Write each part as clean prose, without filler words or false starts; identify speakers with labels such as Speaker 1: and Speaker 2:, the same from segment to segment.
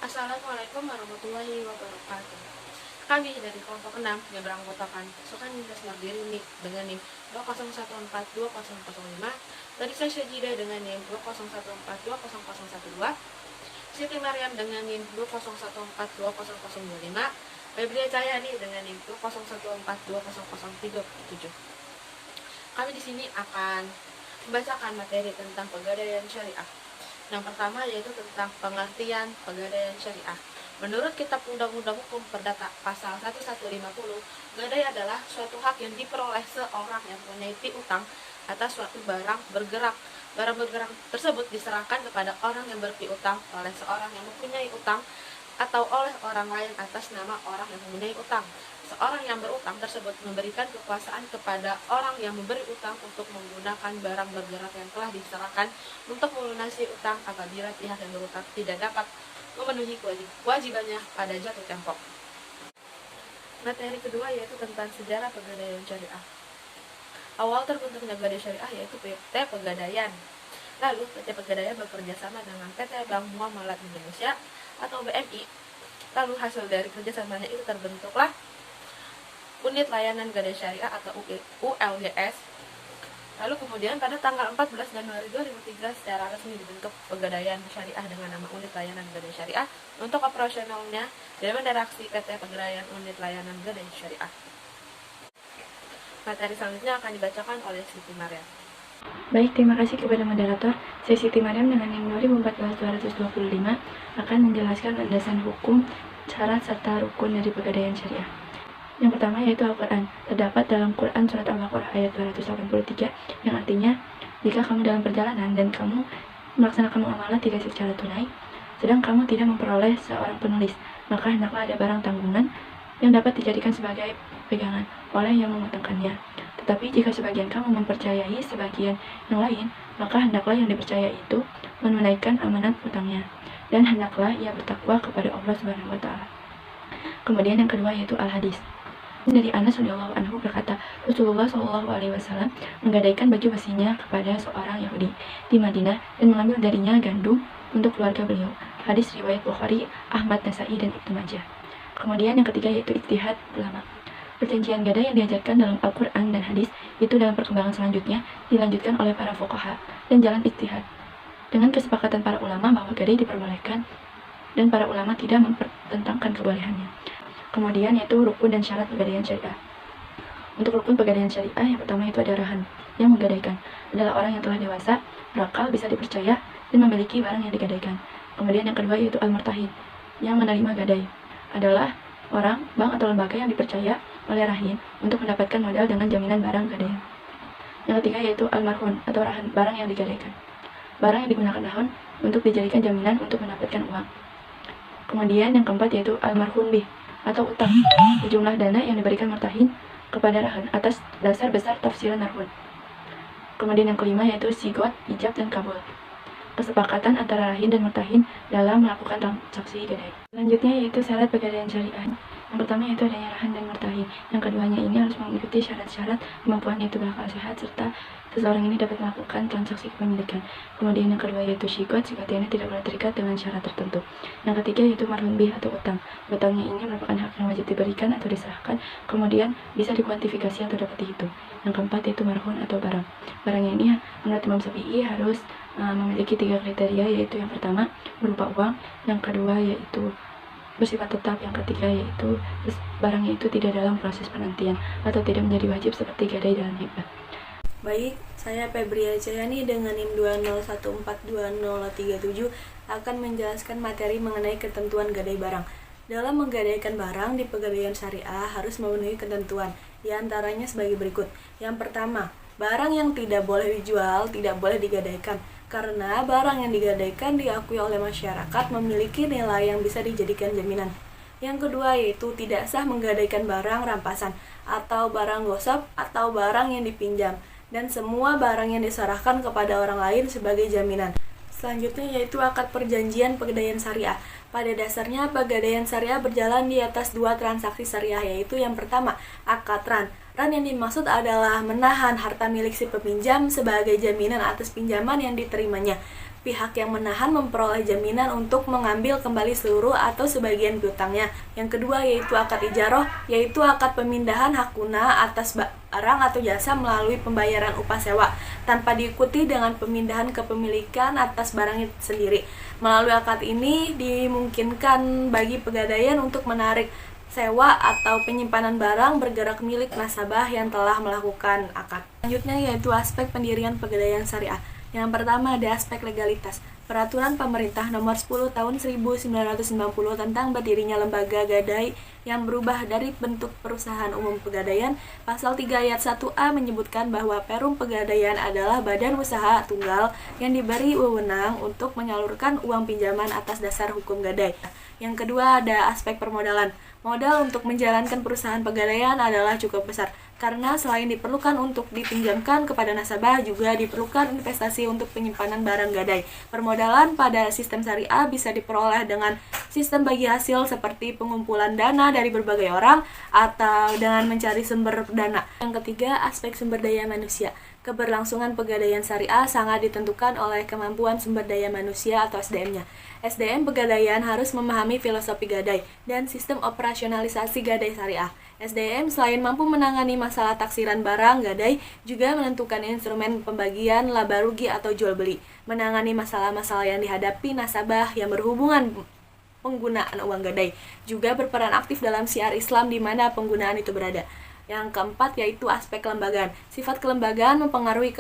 Speaker 1: Assalamualaikum warahmatullahi wabarakatuh. Kami dari kelompok 6 yang beranggotakan pasukan Ninjas Mardiri NIM dengan NIM 20142005, Larissa Syajida dengan NIM 20142012, Siti Maryam dengan NIM 20142025, Febria Cahyani dengan NIM 20142037. Kami di sini akan membacakan materi tentang pegadaian syariah. Yang pertama yaitu tentang pengertian pegadaian syariah. Menurut Kitab Undang-Undang Hukum Perdata pasal 1150, gadai adalah suatu hak yang diperoleh seorang yang mempunyai piutang atas suatu barang bergerak. Barang bergerak tersebut diserahkan kepada orang yang berpiutang oleh seorang yang mempunyai utang atau oleh orang lain atas nama orang yang mempunyai utang. Seorang yang berutang tersebut memberikan kekuasaan kepada orang yang memberi utang untuk menggunakan barang bergerak yang telah diserahkan untuk melunasi utang apabila pihak yang berutang tidak dapat memenuhi kewajibannya pada jatuh tempo. Materi kedua yaitu tentang sejarah pegadaian syariah. Awal terbentuknya gadai syariah yaitu PT Pegadaian. Lalu PT Pegadaian bekerja sama dengan PT Bank Muamalat Indonesia atau BMI. Lalu hasil dari kerjasamanya itu terbentuklah Unit Layanan Gadai Syariah atau ULGS. Lalu kemudian pada tanggal 14 Januari 2003 secara resmi dibentuk Pegadaian Syariah dengan nama Unit Layanan Gadai Syariah untuk operasionalnya dan redaksi PT Pegadaian Unit Layanan Gadai Syariah. Materi selanjutnya akan dibacakan oleh Siti Maryam.
Speaker 2: Baik, terima kasih kepada moderator. Saya Siti Maryam dengan NIM 2014-225 akan menjelaskan landasan hukum, syarat serta rukun dari Pegadaian Syariah. Yang pertama yaitu Al-Quran. Terdapat dalam Quran Surat Al-Baqarah ayat 283 yang artinya, jika kamu dalam perjalanan dan kamu melaksanakan muamalah tidak secara tunai, sedang kamu tidak memperoleh seorang penulis, maka hendaklah ada barang tanggungan yang dapat dijadikan sebagai pegangan oleh yang memutangkannya. Tetapi jika sebagian kamu mempercayai sebagian yang lain, maka hendaklah yang dipercaya itu menunaikan amanat utangnya, dan hendaklah ia bertakwa kepada Allah Subhanahu wa Ta'ala. Kemudian yang kedua yaitu Al-Hadis. Dari Anas radhiyallahu anhu berkata, Rasulullah Shallallahu alaihi wasallam menggadaikan baju besinya kepada seorang Yahudi di Madinah dan mengambil darinya gandum untuk keluarga beliau. Hadis riwayat Bukhari, Ahmad, Nasai, dan Ibnu Majah. Kemudian yang ketiga yaitu ijtihad ulama. Perjanjian gadai yang diajarkan dalam Al-Quran dan hadis itu dalam perkembangan selanjutnya dilanjutkan oleh para fuqaha dan jalan ijtihad dengan kesepakatan para ulama bahwa gadai diperbolehkan dan para ulama tidak mempertentangkan kebolehannya. Kemudian yaitu rukun dan syarat pegadaian syariah. Untuk rukun pegadaian syariah yang pertama itu ada rahan. Yang menggadaikan adalah orang yang telah dewasa, berakal, bisa dipercaya, dan memiliki barang yang digadaikan. Kemudian yang kedua yaitu al-murtahin, yang menerima gadai adalah orang, bank, atau lembaga yang dipercaya oleh rahin untuk mendapatkan modal dengan jaminan barang gadaian. Yang ketiga yaitu al-marhun atau rahan, barang yang digadaikan. Barang yang digunakan rahan untuk dijadikan jaminan untuk mendapatkan uang. Kemudian yang keempat yaitu al-marhun bih atau utang, sejumlah dana yang diberikan murtahin kepada rahan atas dasar besar tafsiran marhun. Kemudian yang kelima yaitu sigot, ijab, dan kabul, kesepakatan antara rahin dan murtahin dalam melakukan transaksi gadai. Selanjutnya yaitu syarat pegadaian syariah. Yang pertama yaitu adanya rahan dan murtahin. Yang keduanya ini harus mengikuti syarat-syarat kemampuan yaitu berakal sehat serta seseorang ini dapat melakukan transaksi kepemilikan. Kemudian yang kedua yaitu sigot ini tidak boleh terikat dengan syarat tertentu. Yang ketiga yaitu marhun bih atau utang. Utangnya ini merupakan hak yang wajib diberikan atau diserahkan, kemudian bisa dikuantifikasi atau dapat dihitung. Yang keempat yaitu marhun atau barang. Barangnya ini menurut Imam Syafi'i harus memiliki 3 kriteria, yaitu yang pertama berupa uang, yang kedua yaitu bersifat tetap, yang ketiga yaitu barangnya itu tidak dalam proses penantian atau tidak menjadi wajib seperti gadai dalam hibah.
Speaker 3: Baik, saya Febria Cahyani dengan NIM 201420037 akan menjelaskan materi mengenai ketentuan gadai barang. Dalam menggadaikan barang di pegadaian syariah harus memenuhi ketentuan, diantaranya sebagai berikut. Yang pertama, barang yang tidak boleh dijual tidak boleh digadaikan, karena barang yang digadaikan diakui oleh masyarakat memiliki nilai yang bisa dijadikan jaminan. Yang kedua yaitu tidak sah menggadaikan barang rampasan atau barang gosip atau barang yang dipinjam, dan semua barang yang diserahkan kepada orang lain sebagai jaminan. Selanjutnya yaitu akad perjanjian pegadaian syariah. Pada dasarnya pegadaian syariah berjalan di atas 2 transaksi syariah, yaitu yang pertama akad ran. Ran yang dimaksud adalah menahan harta milik si peminjam sebagai jaminan atas pinjaman yang diterimanya. Pihak yang menahan memperoleh jaminan untuk mengambil kembali seluruh atau sebagian piutangnya. Yang kedua yaitu akad ijaroh, yaitu akad pemindahan hak guna atas barang atau jasa melalui pembayaran upah sewa, tanpa diikuti dengan pemindahan kepemilikan atas barang itu sendiri. Melalui akad ini dimungkinkan bagi pegadaian untuk menarik sewa atau penyimpanan barang bergerak milik nasabah yang telah melakukan akad. Selanjutnya yaitu aspek pendirian pegadaian syariah. Yang pertama ada aspek legalitas. Peraturan Pemerintah Nomor 10 Tahun 1990 tentang berdirinya lembaga gadai yang berubah dari bentuk perusahaan umum pegadaian, Pasal 3 ayat 1A menyebutkan bahwa Perum Pegadaian adalah badan usaha tunggal yang diberi wewenang untuk menyalurkan uang pinjaman atas dasar hukum gadai. Yang kedua ada aspek permodalan. Modal untuk menjalankan perusahaan pegadaian adalah cukup besar, karena selain diperlukan untuk dipinjamkan kepada nasabah, juga diperlukan investasi untuk penyimpanan barang gadai. Permodalan pada sistem syariah bisa diperoleh dengan sistem bagi hasil seperti pengumpulan dana dari berbagai orang atau dengan mencari sumber dana. Yang ketiga, aspek sumber daya manusia. Keberlangsungan pegadaian syariah sangat ditentukan oleh kemampuan sumber daya manusia atau SDM-nya. SDM pegadaian harus memahami filosofi gadai dan sistem operasionalisasi gadai syariah. SDM selain mampu menangani masalah taksiran barang gadai, juga menentukan instrumen pembagian laba rugi atau jual beli, menangani masalah-masalah yang dihadapi nasabah yang berhubungan penggunaan uang gadai, juga berperan aktif dalam syiar Islam di mana penggunaan itu berada. Yang keempat yaitu aspek kelembagaan. Sifat kelembagaan mempengaruhi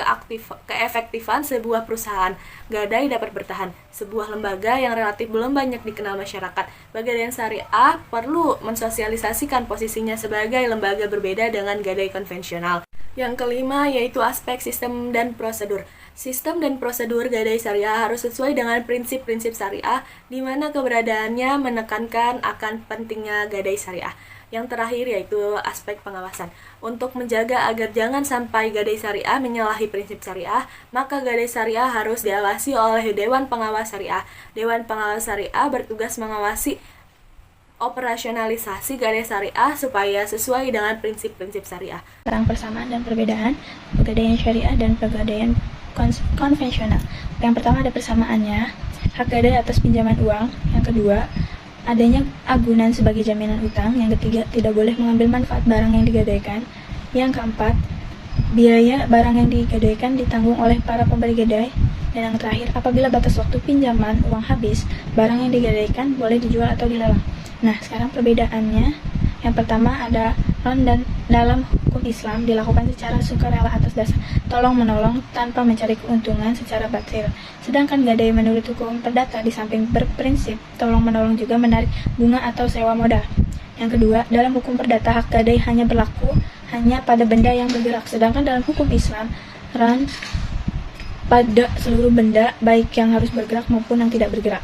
Speaker 3: keefektifan sebuah perusahaan gadai dapat bertahan. Sebuah lembaga yang relatif belum banyak dikenal masyarakat, Pegadaian Syariah perlu mensosialisasikan posisinya sebagai lembaga berbeda dengan gadai konvensional. Yang kelima yaitu aspek sistem dan prosedur. Sistem dan prosedur gadai syariah harus sesuai dengan prinsip-prinsip syariah, di mana keberadaannya menekankan akan pentingnya gadai syariah. Yang terakhir yaitu aspek pengawasan. Untuk menjaga agar jangan sampai gadai syariah menyalahi prinsip syariah, maka gadai syariah harus diawasi oleh Dewan Pengawas Syariah. Dewan Pengawas Syariah bertugas mengawasi operasionalisasi gadai syariah supaya sesuai dengan prinsip-prinsip syariah.
Speaker 2: Tentang persamaan dan perbedaan pegadaian syariah dan pegadaian konvensional. Yang pertama ada persamaannya, hak gadai atas pinjaman uang. Yang kedua, adanya agunan sebagai jaminan utang. Yang ketiga, tidak boleh mengambil manfaat barang yang digadaikan. Yang keempat, biaya barang yang digadaikan ditanggung oleh para pemberi gadai. Dan yang terakhir, apabila batas waktu pinjaman uang habis, barang yang digadaikan boleh dijual atau dilelang. Nah, sekarang perbedaannya. Yang pertama ada ron dan dalam hukum Islam dilakukan secara sukarela atas dasar tolong-menolong tanpa mencari keuntungan secara batil. Sedangkan gadai menurut hukum perdata di samping berprinsip tolong-menolong juga menarik bunga atau sewa modal. Yang kedua, dalam hukum perdata hak gadai hanya berlaku hanya pada benda yang bergerak. Sedangkan dalam hukum Islam ron pada seluruh benda baik yang harus bergerak maupun yang tidak bergerak.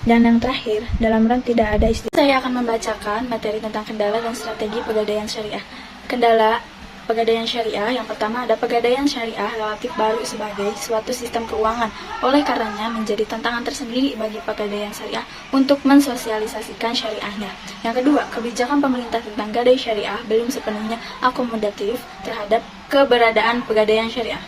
Speaker 2: Dan yang terakhir, dalam ron tidak ada istilah. Saya akan membacakan materi tentang kendala dan strategi pegadaian syariah. Kendala pegadaian syariah, yang pertama ada pegadaian syariah relatif baru sebagai suatu sistem keuangan. Oleh karenanya menjadi tantangan tersendiri bagi pegadaian syariah untuk mensosialisasikan syariahnya. Yang kedua, kebijakan pemerintah tentang gadai syariah belum sepenuhnya akomodatif terhadap keberadaan pegadaian syariah.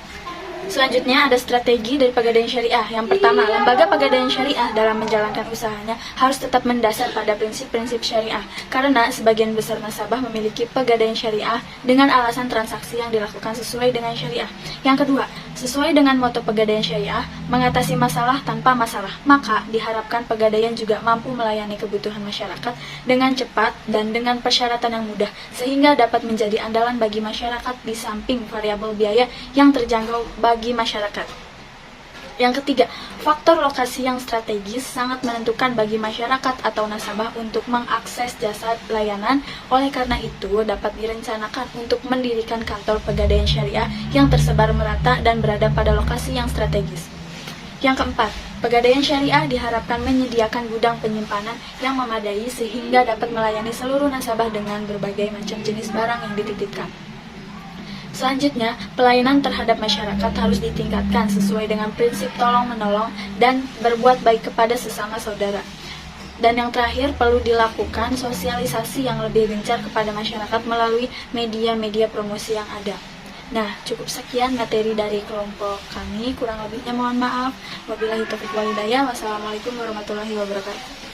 Speaker 2: Selanjutnya ada strategi dari pegadaian syariah. Yang pertama, lembaga pegadaian syariah dalam menjalankan usahanya harus tetap mendasar pada prinsip-prinsip syariah, karena sebagian besar nasabah memiliki pegadaian syariah dengan alasan transaksi yang dilakukan sesuai dengan syariah. Yang kedua, sesuai dengan moto pegadaian syariah, mengatasi masalah tanpa masalah, maka diharapkan pegadaian juga mampu melayani kebutuhan masyarakat dengan cepat dan dengan persyaratan yang mudah, sehingga dapat menjadi andalan bagi masyarakat di samping variabel biaya yang terjangkau bagi masyarakat. Yang ketiga, faktor lokasi yang strategis sangat menentukan bagi masyarakat atau nasabah untuk mengakses jasa layanan. Oleh karena itu, dapat direncanakan untuk mendirikan kantor pegadaian syariah yang tersebar merata dan berada pada lokasi yang strategis. Yang keempat, pegadaian syariah diharapkan menyediakan gudang penyimpanan yang memadai sehingga dapat melayani seluruh nasabah dengan berbagai macam jenis barang yang dititipkan. Selanjutnya, pelayanan terhadap masyarakat harus ditingkatkan sesuai dengan prinsip tolong-menolong dan berbuat baik kepada sesama saudara. Dan yang terakhir, perlu dilakukan sosialisasi yang lebih gencar kepada masyarakat melalui media-media promosi yang ada. Nah, cukup sekian materi dari kelompok kami. Kurang lebihnya mohon maaf. Wabillahi taufiq wal hidayah. Wassalamualaikum warahmatullahi wabarakatuh.